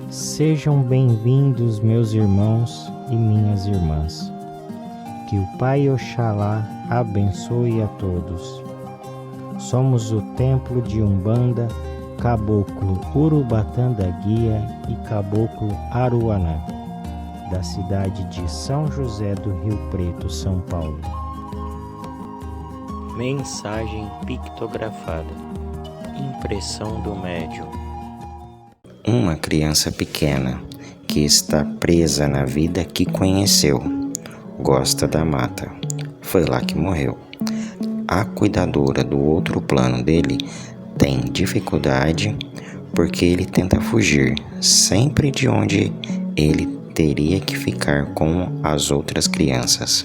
Sejam bem-vindos, meus irmãos e minhas irmãs. Que o Pai Oxalá abençoe a todos. Somos o templo de Umbanda, Caboclo Urubatã da Guia e Caboclo Aruanã, da cidade de São José do Rio Preto, São Paulo. Mensagem pictografada. Impressão do médium. Uma criança pequena que está presa na vida que conheceu, gosta da mata, foi lá que morreu. A cuidadora do outro plano dele tem dificuldade porque ele tenta fugir sempre de onde ele teria que ficar com as outras crianças.